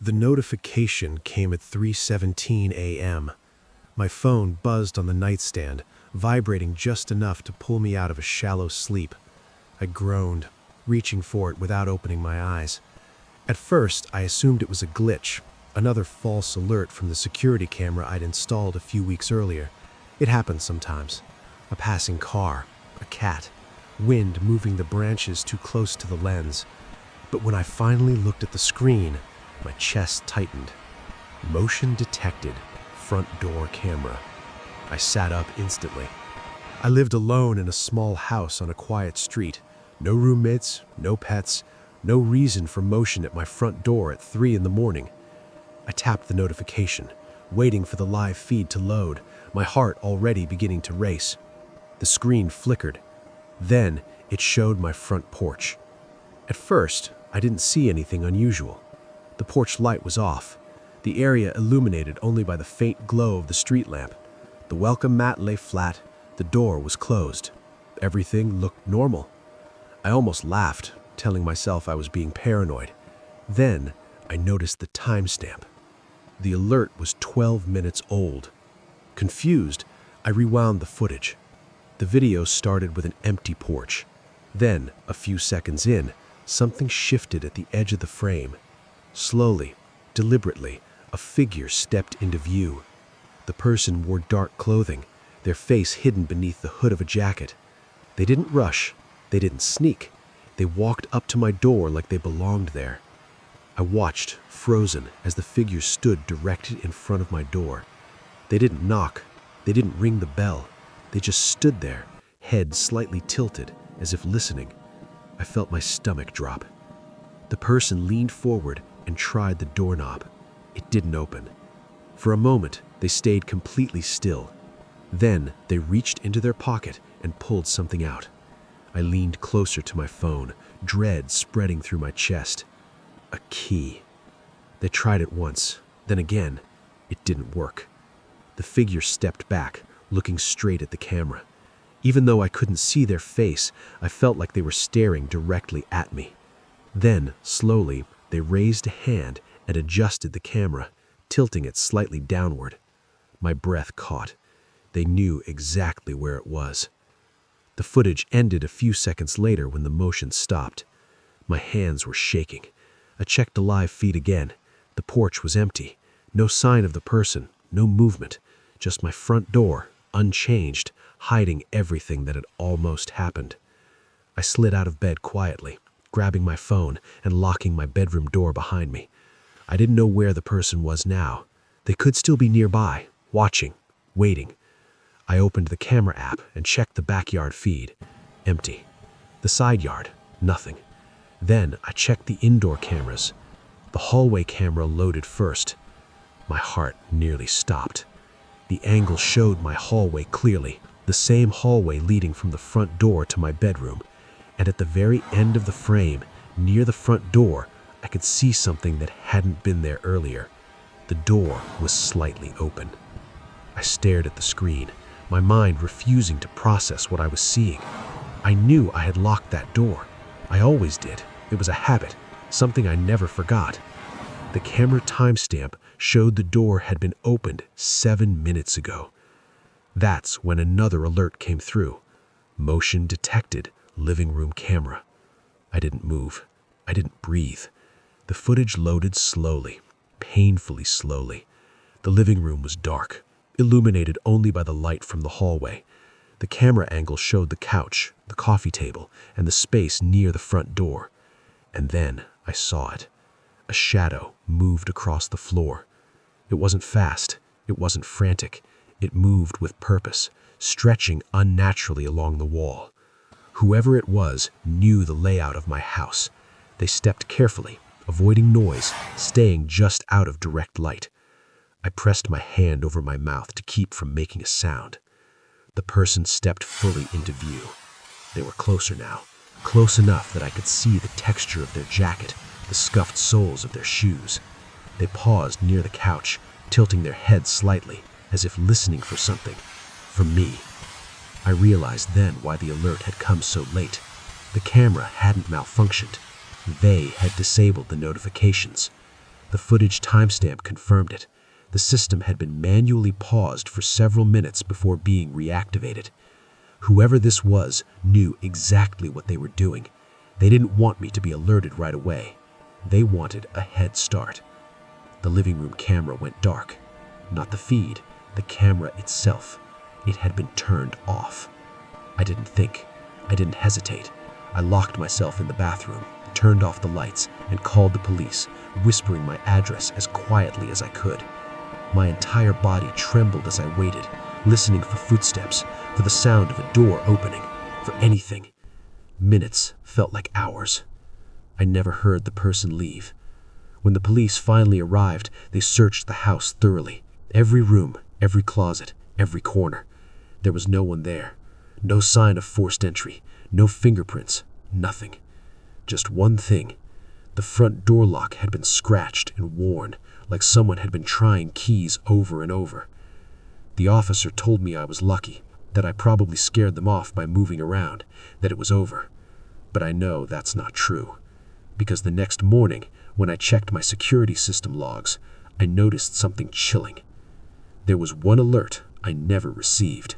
The notification came at 3:17 a.m. My phone buzzed on the nightstand, vibrating just enough to pull me out of a shallow sleep. I groaned, reaching for it without opening my eyes. At first, I assumed it was a glitch, another false alert from the security camera I'd installed a few weeks earlier. It happens sometimes. A passing car, a cat, wind moving the branches too close to the lens. But when I finally looked at the screen, my chest tightened. Motion detected, front door camera. I sat up instantly. I lived alone in a small house on a quiet street. No roommates, no pets, no reason for motion at my front door at 3 in the morning. I tapped the notification, waiting for the live feed to load, my heart already beginning to race. The screen flickered. Then it showed my front porch. At first, I didn't see anything unusual. The porch light was off, the area illuminated only by the faint glow of the street lamp. The welcome mat lay flat, the door was closed. Everything looked normal. I almost laughed, telling myself I was being paranoid. Then I noticed the timestamp. The alert was 12 minutes old. Confused, I rewound the footage. The video started with an empty porch. Then, a few seconds in, something shifted at the edge of the frame. Slowly, deliberately, a figure stepped into view. The person wore dark clothing, their face hidden beneath the hood of a jacket. They didn't rush, they didn't sneak. They walked up to my door like they belonged there. I watched, frozen, as the figure stood directly in front of my door. They didn't knock, they didn't ring the bell. They just stood there, head slightly tilted, as if listening. I felt my stomach drop. The person leaned forward and tried the doorknob. It didn't open. For a moment, they stayed completely still. Then they reached into their pocket and pulled something out. I leaned closer to my phone, dread spreading through my chest. A key. They tried it once, then again. It didn't work. The figure stepped back, looking straight at the camera. Even though I couldn't see their face, I felt like they were staring directly at me. Then, slowly, they raised a hand and adjusted the camera, tilting it slightly downward. My breath caught. They knew exactly where it was. The footage ended a few seconds later when the motion stopped. My hands were shaking. I checked the live feed again. The porch was empty. No sign of the person, no movement. Just my front door, unchanged, hiding everything that had almost happened. I slid out of bed quietly, grabbing my phone and locking my bedroom door behind me. I didn't know where the person was now. They could still be nearby, watching, waiting. I opened the camera app and checked the backyard feed. Empty. The side yard, nothing. Then I checked the indoor cameras. The hallway camera loaded first. My heart nearly stopped. The angle showed my hallway clearly, the same hallway leading from the front door to my bedroom. And at the very end of the frame, near the front door, I could see something that hadn't been there earlier. The door was slightly open. I stared at the screen, my mind refusing to process what I was seeing. I knew I had locked that door. I always did. It was a habit, something I never forgot. The camera timestamp showed the door had been opened 7 minutes ago. That's when another alert came through. Motion detected, living room camera. I didn't move. I didn't breathe. The footage loaded slowly, painfully slowly. The living room was dark, illuminated only by the light from the hallway. The camera angle showed the couch, the coffee table, and the space near the front door. And then I saw it. A shadow moved across the floor. It wasn't fast. It wasn't frantic. It moved with purpose, stretching unnaturally along the wall. Whoever it was knew the layout of my house. They stepped carefully, avoiding noise, staying just out of direct light. I pressed my hand over my mouth to keep from making a sound. The person stepped fully into view. They were closer now, close enough that I could see the texture of their jacket, the scuffed soles of their shoes. They paused near the couch, tilting their heads slightly, as if listening for something. For me. I realized then why the alert had come so late. The camera hadn't malfunctioned. They had disabled the notifications. The The footage timestamp confirmed it. The system had been manually paused for several minutes before being reactivated. Whoever this was knew exactly what they were doing. They didn't want me to be alerted right away. They wanted a head start. The living room camera went dark. Not the feed, the camera itself. It had been turned off. I didn't think. I didn't hesitate. I locked myself in the bathroom, turned off the lights, and called the police, whispering my address as quietly as I could. My entire body trembled as I waited, listening for footsteps, for the sound of a door opening, for anything. Minutes felt like hours. I never heard the person leave. When the police finally arrived, they searched the house thoroughly. Every room, every closet, every corner. There was no one there. No sign of forced entry. No fingerprints. Nothing. Just one thing. The front door lock had been scratched and worn, like someone had been trying keys over and over. The officer told me I was lucky, that I probably scared them off by moving around, that it was over. But I know that's not true. Because the next morning, when I checked my security system logs, I noticed something chilling. There was one alert I never received.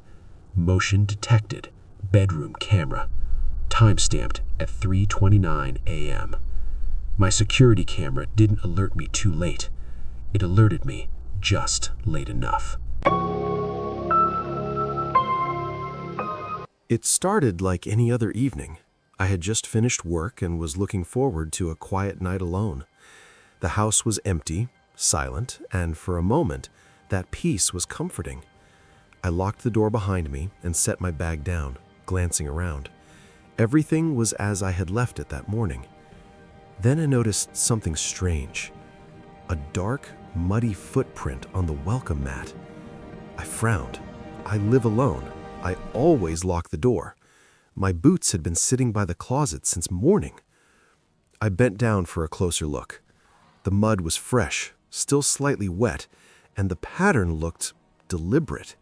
Motion detected, bedroom camera. Timestamped at 3:29 a.m. My security camera didn't alert me too late. It alerted me just late enough. It started like any other evening. I had just finished work and was looking forward to a quiet night alone. The house was empty, silent, and for a moment, that peace was comforting. I locked the door behind me and set my bag down, glancing around. Everything was as I had left it that morning. Then I noticed something strange. A dark, muddy footprint on the welcome mat. I frowned. I live alone. I always lock the door. My boots had been sitting by the closet since morning. I bent down for a closer look. The mud was fresh, still slightly wet, and the pattern looked deliberate.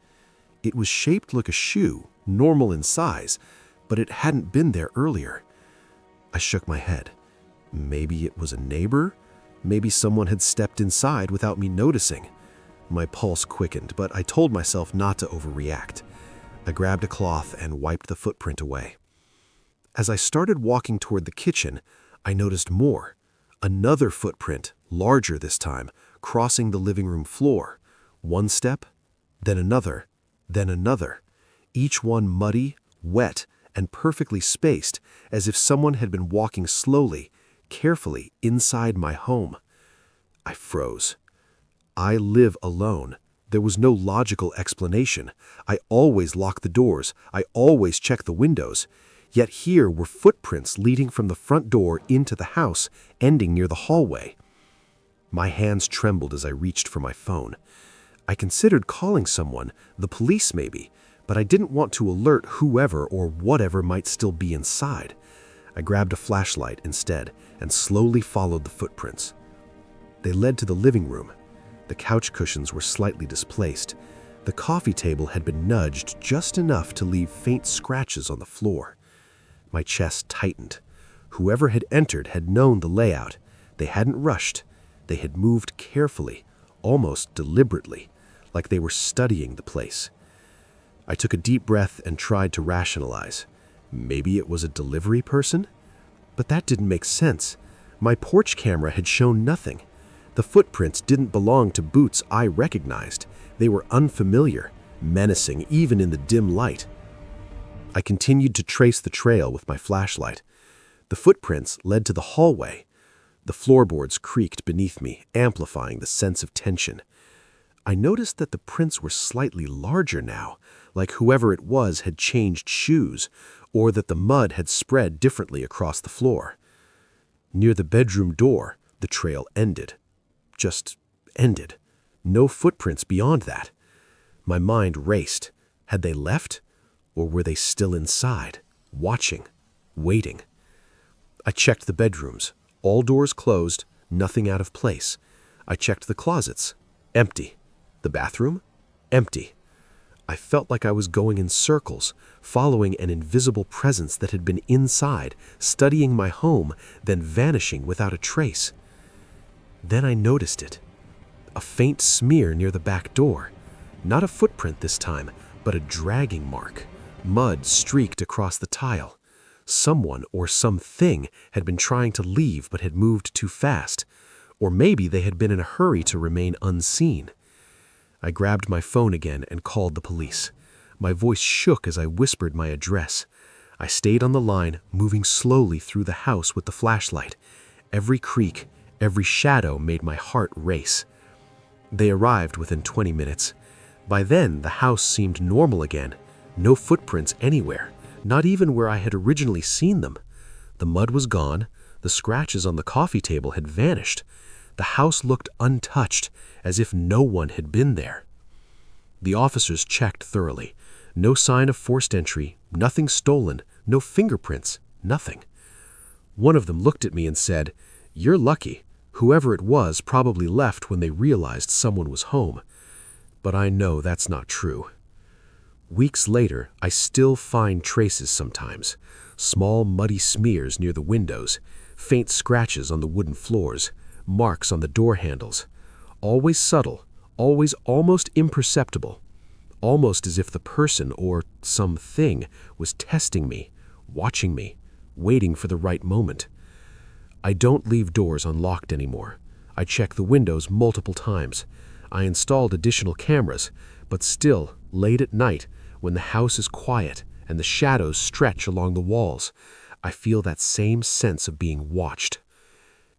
It was shaped like a shoe, normal in size, but it hadn't been there earlier. I shook my head. Maybe it was a neighbor? Maybe someone had stepped inside without me noticing. My pulse quickened, but I told myself not to overreact. I grabbed a cloth and wiped the footprint away. As I started walking toward the kitchen, I noticed more. Another footprint, larger this time, crossing the living room floor. One step, then another, each one muddy, wet, and perfectly spaced, as if someone had been walking slowly, carefully inside my home. I froze. I live alone. There was no logical explanation. I always lock the doors. I always check the windows. Yet here were footprints leading from the front door into the house, ending near the hallway. My hands trembled as I reached for my phone. I considered calling someone, the police maybe, but I didn't want to alert whoever or whatever might still be inside. I grabbed a flashlight instead and slowly followed the footprints. They led to the living room. The couch cushions were slightly displaced. The coffee table had been nudged just enough to leave faint scratches on the floor. My chest tightened. Whoever had entered had known the layout. They hadn't rushed. They had moved carefully, almost deliberately, like they were studying the place. I took a deep breath and tried to rationalize. Maybe it was a delivery person? But that didn't make sense. My porch camera had shown nothing. The footprints didn't belong to boots I recognized. They were unfamiliar, menacing even in the dim light. I continued to trace the trail with my flashlight. The footprints led to the hallway. The floorboards creaked beneath me, amplifying the sense of tension. I noticed that the prints were slightly larger now, like whoever it was had changed shoes, or that the mud had spread differently across the floor. Near the bedroom door, the trail ended. Just ended. No footprints beyond that. My mind raced. Had they left? Or were they still inside, watching, waiting? I checked the bedrooms. All doors closed, nothing out of place. I checked the closets. Empty. The bathroom? Empty. I felt like I was going in circles, following an invisible presence that had been inside, studying my home, then vanishing without a trace. Then I noticed it. A faint smear near the back door. Not a footprint this time, but a dragging mark. Mud streaked across the tile. Someone or something had been trying to leave but had moved too fast. Or maybe they had been in a hurry to remain unseen. I grabbed my phone again and called the police. My voice shook as I whispered my address. I stayed on the line, moving slowly through the house with the flashlight. Every creak, every shadow made my heart race. They arrived within 20 minutes. By then, the house seemed normal again. No footprints anywhere, not even where I had originally seen them. The mud was gone. The scratches on the coffee table had vanished. The house looked untouched, as if no one had been there. The officers checked thoroughly. No sign of forced entry, nothing stolen, no fingerprints, nothing. One of them looked at me and said, "You're lucky. Whoever it was probably left when they realized someone was home." But I know that's not true. Weeks later, I still find traces sometimes. Small muddy smears near the windows, faint scratches on the wooden floors, marks on the door handles. Always subtle, always almost imperceptible. Almost as if the person or something was testing me, watching me, waiting for the right moment. I don't leave doors unlocked anymore. I check the windows multiple times. I installed additional cameras, but still, late at night, when the house is quiet and the shadows stretch along the walls, I feel that same sense of being watched.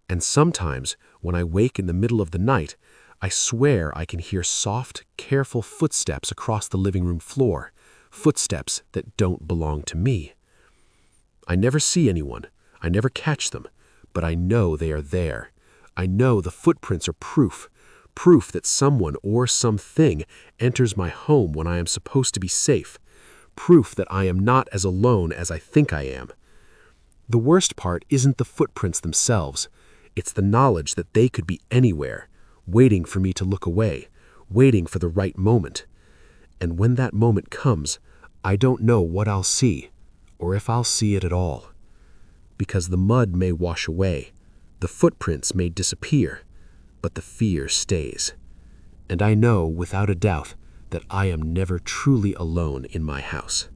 And sometimes, when I wake in the middle of the night, I swear I can hear soft, careful footsteps across the living room floor, footsteps that don't belong to me. I never see anyone. I never catch them. But I know they are there. I know the footprints are proof that someone or something enters my home when I am supposed to be safe, proof that I am not as alone as I think I am. The worst part isn't the footprints themselves. It's the knowledge that they could be anywhere, waiting for me to look away, waiting for the right moment. And when that moment comes, I don't know what I'll see, or if I'll see it at all. Because the mud may wash away, the footprints may disappear, but the fear stays. And I know without a doubt that I am never truly alone in my house.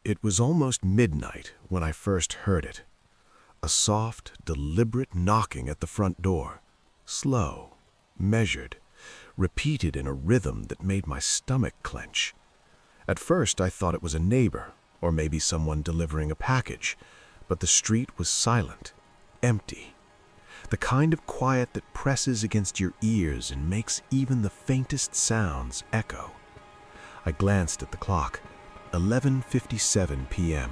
It was almost midnight when I first heard it. A soft, deliberate knocking at the front door. Slow, measured, repeated in a rhythm that made my stomach clench. At first, I thought it was a neighbor, or maybe someone delivering a package, but the street was silent, empty. The kind of quiet that presses against your ears and makes even the faintest sounds echo. I glanced at the clock, 11:57 p.m.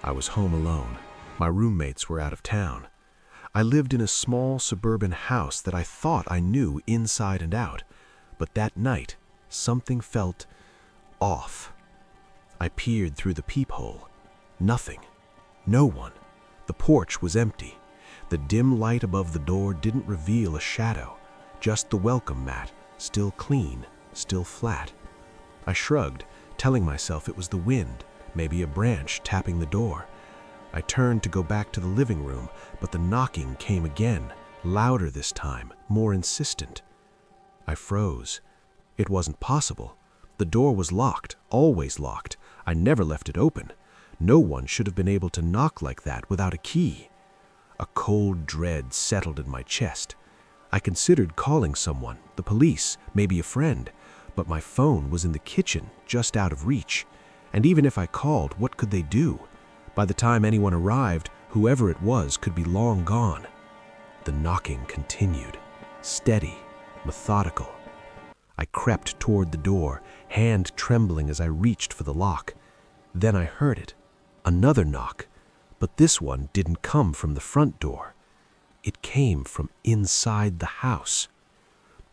I was home alone. My roommates were out of town. I lived in a small suburban house that I thought I knew inside and out, but that night, something felt off. I peered through the peephole. Nothing. No one. The porch was empty. The dim light above the door didn't reveal a shadow, just the welcome mat, still clean, still flat. I shrugged, telling myself it was the wind, maybe a branch tapping the door. I turned to go back to the living room, but the knocking came again, louder this time, more insistent. I froze. It wasn't possible. The door was locked, always locked. I never left it open. No one should have been able to knock like that without a key. A cold dread settled in my chest. I considered calling someone, the police, maybe a friend, but my phone was in the kitchen, just out of reach. And even if I called, what could they do? By the time anyone arrived, whoever it was could be long gone. The knocking continued, steady, methodical. I crept toward the door, hand trembling as I reached for the lock. Then I heard it. Another knock. But this one didn't come from the front door. It came from inside the house.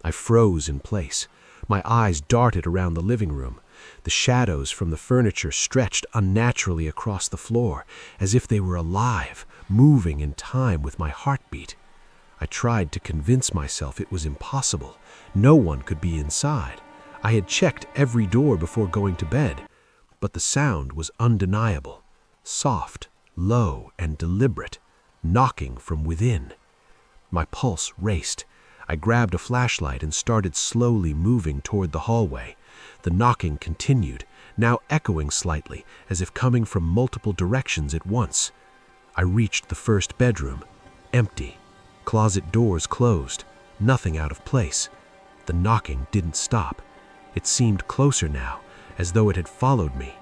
I froze in place. My eyes darted around the living room. The shadows from the furniture stretched unnaturally across the floor, as if they were alive, moving in time with my heartbeat. I tried to convince myself it was impossible. No one could be inside. I had checked every door before going to bed, but the sound was undeniable, soft, low and deliberate, knocking from within. My pulse raced. I grabbed a flashlight and started slowly moving toward the hallway. The knocking continued, now echoing slightly, as if coming from multiple directions at once. I reached the first bedroom. Empty. Closet doors closed. Nothing out of place. The knocking didn't stop. It seemed closer now, as though it had followed me.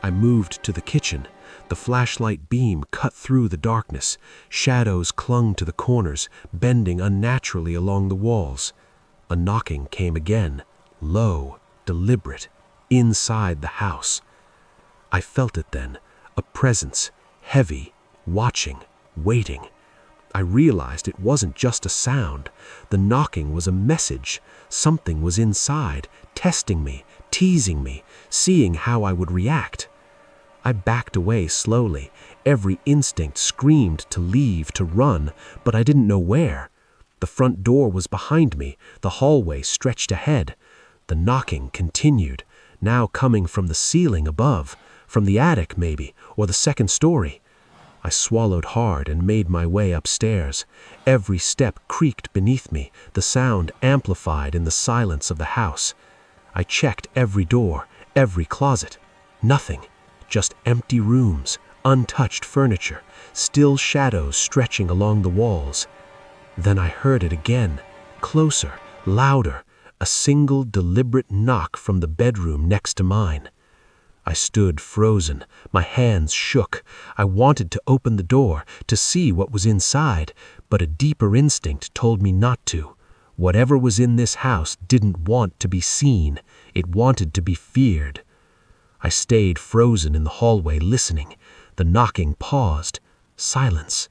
I moved to the kitchen. The flashlight beam cut through the darkness. Shadows clung to the corners, bending unnaturally along the walls. A knocking came again, low, deliberate, inside the house. I felt it then, a presence, heavy, watching, waiting. I realized it wasn't just a sound. The knocking was a message. Something was inside, testing me, teasing me, seeing how I would react. I backed away slowly. Every instinct screamed to leave, to run, but I didn't know where. The front door was behind me. The hallway stretched ahead. The knocking continued, now coming from the ceiling above, from the attic maybe, or the second story. I swallowed hard and made my way upstairs. Every step creaked beneath me, the sound amplified in the silence of the house. I checked every door, every closet. Nothing. Just empty rooms, untouched furniture, still shadows stretching along the walls. Then I heard it again, closer, louder, a single deliberate knock from the bedroom next to mine. I stood frozen, my hands shook. I wanted to open the door, to see what was inside, but a deeper instinct told me not to. Whatever was in this house didn't want to be seen. It wanted to be feared. I stayed frozen in the hallway, listening. The knocking paused. Silence.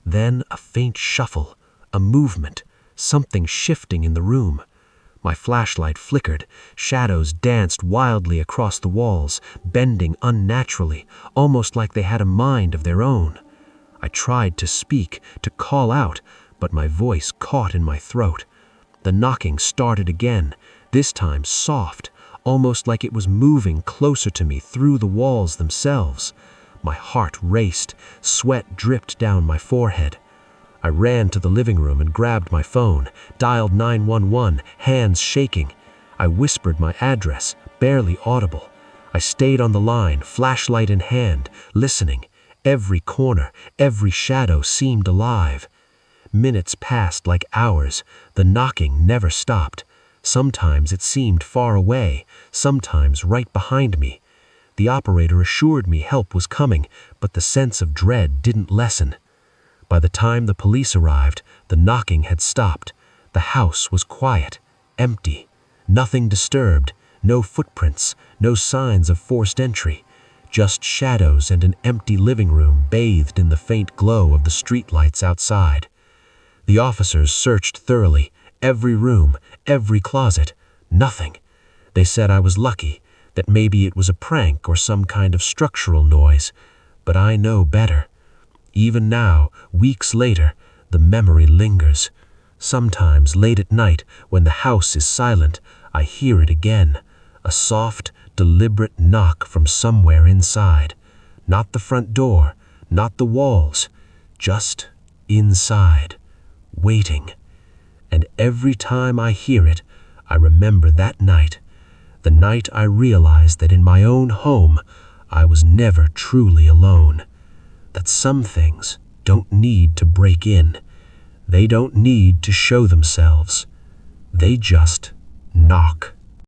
Then a faint shuffle, a movement, something shifting in the room. My flashlight flickered. Shadows danced wildly across the walls, bending unnaturally, almost like they had a mind of their own. I tried to speak, to call out, but my voice caught in my throat. The knocking started again, this time soft, almost like it was moving closer to me through the walls themselves. My heart raced, sweat dripped down my forehead. I ran to the living room and grabbed my phone, dialed 911, hands shaking. I whispered my address, barely audible. I stayed on the line, flashlight in hand, listening. Every corner, every shadow seemed alive. Minutes passed like hours. The knocking never stopped. Sometimes it seemed far away, sometimes right behind me. The operator assured me help was coming, but the sense of dread didn't lessen. By the time the police arrived, the knocking had stopped. The house was quiet, empty, nothing disturbed, no footprints, no signs of forced entry, just shadows and an empty living room bathed in the faint glow of the streetlights outside. The officers searched thoroughly, every room, every closet, nothing. They said I was lucky, that maybe it was a prank or some kind of structural noise, but I know better. Even now, weeks later, the memory lingers. Sometimes late at night, when the house is silent, I hear it again, a soft, deliberate knock from somewhere inside. Not the front door, not the walls, just inside, waiting. And every time I hear it, I remember that night, the night I realized that in my own home, I was never truly alone. That some things don't need to break in. They don't need to show themselves. They just knock.